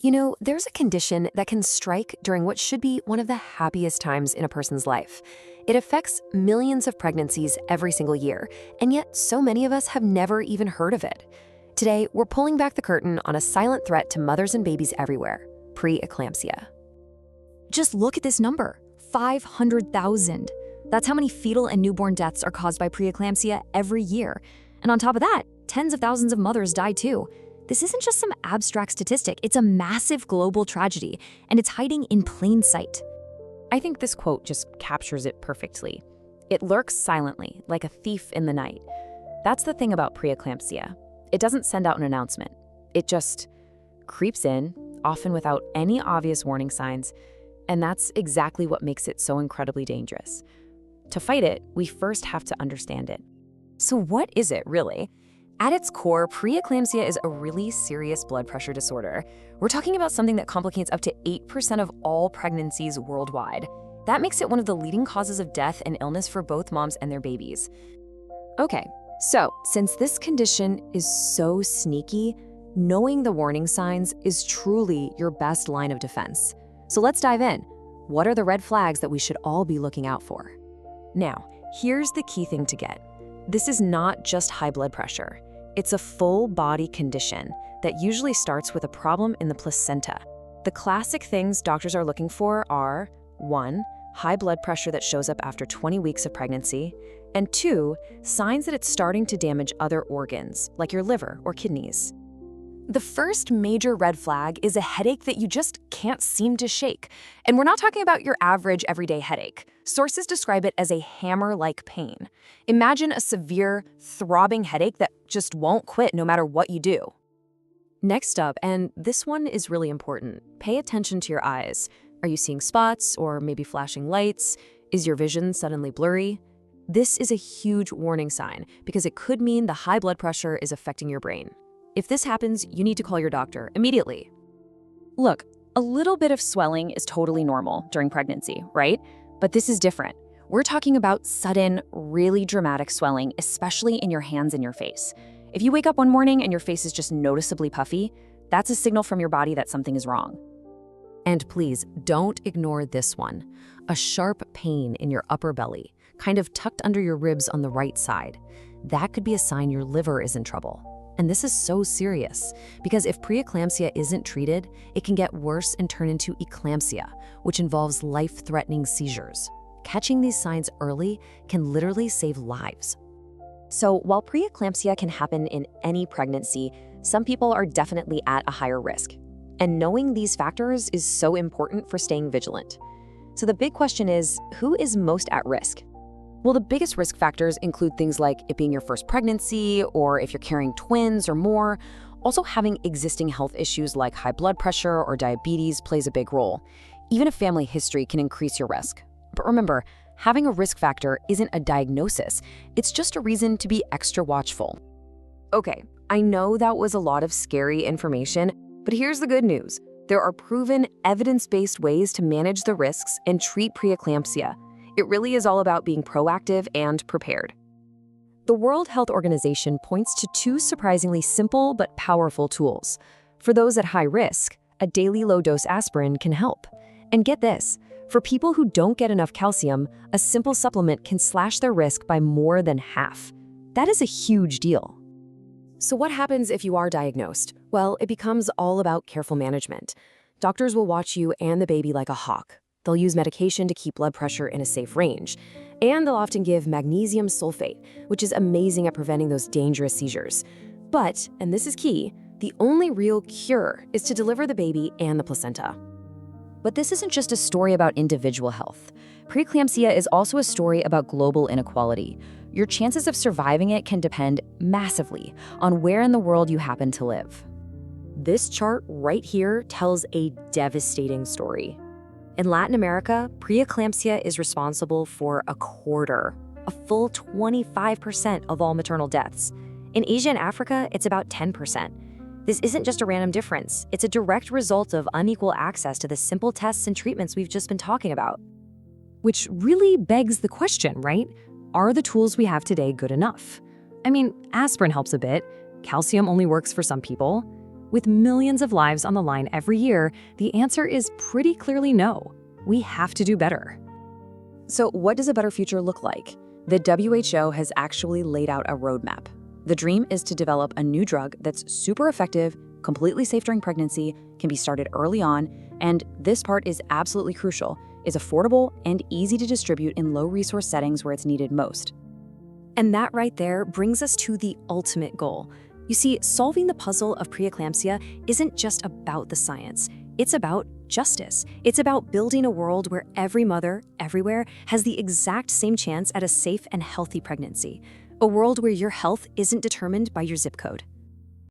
There's a condition that can strike during what should be one of the happiest times in a person's life. It affects millions of pregnancies every single year, and yet so many of us have never even heard of it. Today, we're pulling back the curtain on a silent threat to mothers and babies everywhere: preeclampsia. Just look at this number, 500,000. That's how many fetal and newborn deaths are caused by preeclampsia every year. And on top of that, tens of thousands of mothers die too. This isn't just some abstract statistic, it's a massive global tragedy, and it's hiding in plain sight. I think this quote just captures it perfectly. It lurks silently, like a thief in the night. That's the thing about preeclampsia. It doesn't send out an announcement. It just creeps in, often without any obvious warning signs, and that's exactly what makes it so incredibly dangerous. To fight it, we first have to understand it. So what is it, really? At its core, preeclampsia is a really serious blood pressure disorder. We're talking about something that complicates up to 8% of all pregnancies worldwide. That makes it one of the leading causes of death and illness for both moms and their babies. Okay, so since this condition is so sneaky, knowing the warning signs is truly your best line of defense. So let's dive in. What are the red flags that we should all be looking out for? Now, here's the key thing to get. This is not just high blood pressure. It's a full body condition that usually starts with a problem in the placenta. The classic things doctors are looking for are 1. High blood pressure that shows up after 20 weeks of pregnancy, and 2. Signs that it's starting to damage other organs, like your liver or kidneys. The first major red flag is a headache that you just can't seem to shake. And we're not talking about your average everyday headache. Sources describe it as a hammer-like pain. Imagine a severe, throbbing headache that just won't quit no matter what you do. Next up, and this one is really important, pay attention to your eyes. Are you seeing spots or maybe flashing lights? Is your vision suddenly blurry? This is a huge warning sign because it could mean the high blood pressure is affecting your brain. If this happens, you need to call your doctor immediately. Look, a little bit of swelling is totally normal during pregnancy, right? But this is different. We're talking about sudden, really dramatic swelling, especially in your hands and your face. If you wake up one morning and your face is just noticeably puffy, that's a signal from your body that something is wrong. And please, don't ignore this one. A sharp pain in your upper belly, kind of tucked under your ribs on the right side. That could be a sign your liver is in trouble. And this is so serious because if preeclampsia isn't treated, it can get worse and turn into eclampsia, which involves life-threatening seizures. Catching these signs early can literally save lives. So while preeclampsia can happen in any pregnancy, some people are definitely at a higher risk. And knowing these factors is so important for staying vigilant. So the big question is, who is most at risk? Well, the biggest risk factors include things like it being your first pregnancy, or if you're carrying twins or more. Also, having existing health issues like high blood pressure or diabetes plays a big role. Even a family history can increase your risk. But remember, having a risk factor isn't a diagnosis. It's just a reason to be extra watchful. Okay, I know that was a lot of scary information, but here's the good news. There are proven, evidence-based ways to manage the risks and treat preeclampsia. It really is all about being proactive and prepared. The World Health Organization points to 2 surprisingly simple but powerful tools. For those at high risk, a daily low-dose aspirin can help. And get this, for people who don't get enough calcium, a simple supplement can slash their risk by more than half. That is a huge deal. So what happens if you are diagnosed? Well, it becomes all about careful management. Doctors will watch you and the baby like a hawk. They'll use medication to keep blood pressure in a safe range. And they'll often give magnesium sulfate, which is amazing at preventing those dangerous seizures. But, and this is key, the only real cure is to deliver the baby and the placenta. But this isn't just a story about individual health. Preeclampsia is also a story about global inequality. Your chances of surviving it can depend massively on where in the world you happen to live. This chart right here tells a devastating story. In Latin America, preeclampsia is responsible for a quarter, a full 25% of all maternal deaths. In Asia and Africa, it's about 10%. This isn't just a random difference. It's a direct result of unequal access to the simple tests and treatments we've just been talking about. Which really begs the question, right? Are the tools we have today good enough? I mean, aspirin helps a bit. Calcium only works for some people. With millions of lives on the line every year, the answer is pretty clearly no. We have to do better. So what does a better future look like? The WHO has actually laid out a roadmap. The dream is to develop a new drug that's super effective, completely safe during pregnancy, can be started early on, and this part is absolutely crucial, is affordable and easy to distribute in low-resource settings where it's needed most. And that right there brings us to the ultimate goal. You see, solving the puzzle of preeclampsia isn't just about the science. It's about justice. It's about building a world where every mother, everywhere, has the exact same chance at a safe and healthy pregnancy. A world where your health isn't determined by your zip code.